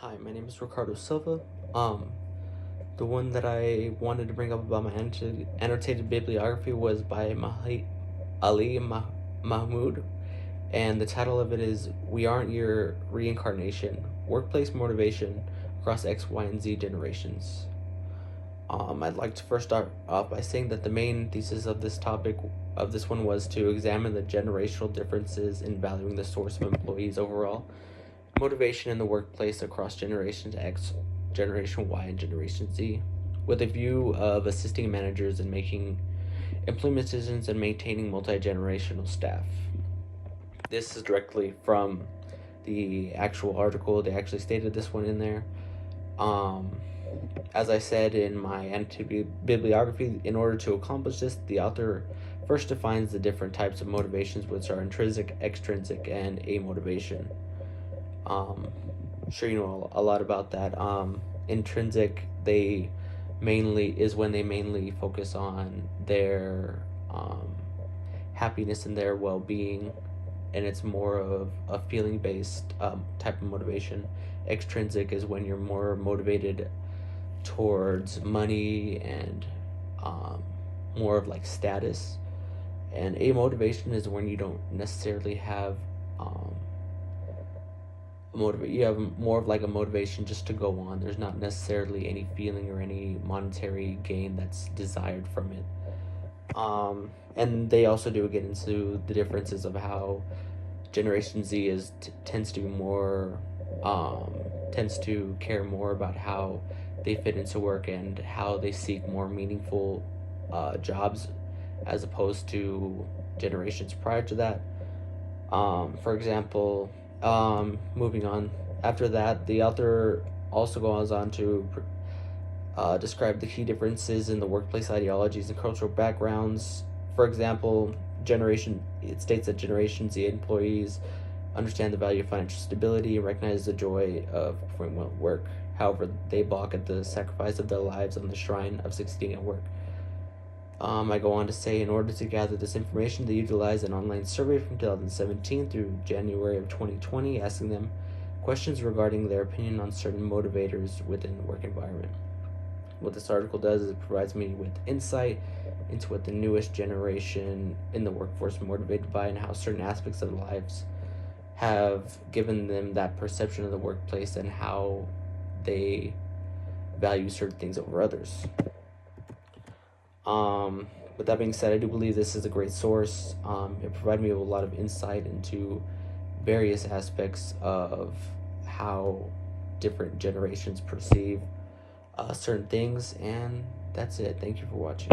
Hi, my name is Ricardo Silva. The one that I wanted to bring up about my annotated bibliography was by Mahmoud, and the title of it is "We Aren't Your Reincarnation: Workplace Motivation Across X, Y, and Z Generations." I'd like to first start off by saying that the main thesis of this one was to examine the generational differences in valuing the source of employees' overall motivation in the workplace across generations X, Generation Y, and Generation Z, with a view of assisting managers in making employment decisions and maintaining multi-generational staff. This is directly from the actual article. They actually stated this one in there. Um, as I said in my annotated bibliography, in order to accomplish this, the author first defines the different types of motivations, which are intrinsic, extrinsic, and amotivation. Sure you know a lot about that. Intrinsic, they mainly focus on their happiness and their well-being, and it's more of a feeling-based type of motivation. Extrinsic is when you're more motivated towards money and more of like status, and amotivation is when you don't necessarily have you have more of like a motivation just to go on. There's not necessarily any feeling or any monetary gain that's desired from it. And they also do get into the differences of how Generation Z tends to be more tends to care more about how they fit into work and how they seek more meaningful jobs as opposed to generations prior to that. For example, moving on. After that, the author also goes on to describe the key differences in the workplace ideologies and cultural backgrounds. For example, it states that Generation Z employees understand the value of financial stability and recognize the joy of performing well at work. However, they balk at the sacrifice of their lives on the shrine of succeeding at work. I go on to say, in order to gather this information, they utilized an online survey from 2017 through January of 2020, asking them questions regarding their opinion on certain motivators within the work environment. What this article does is it provides me with insight into what the newest generation in the workforce are motivated by and how certain aspects of their lives have given them that perception of the workplace and how they value certain things over others. With that being said, I do believe this is a great source. It provided me with a lot of insight into various aspects of how different generations perceive certain things, and that's it. Thank you for watching.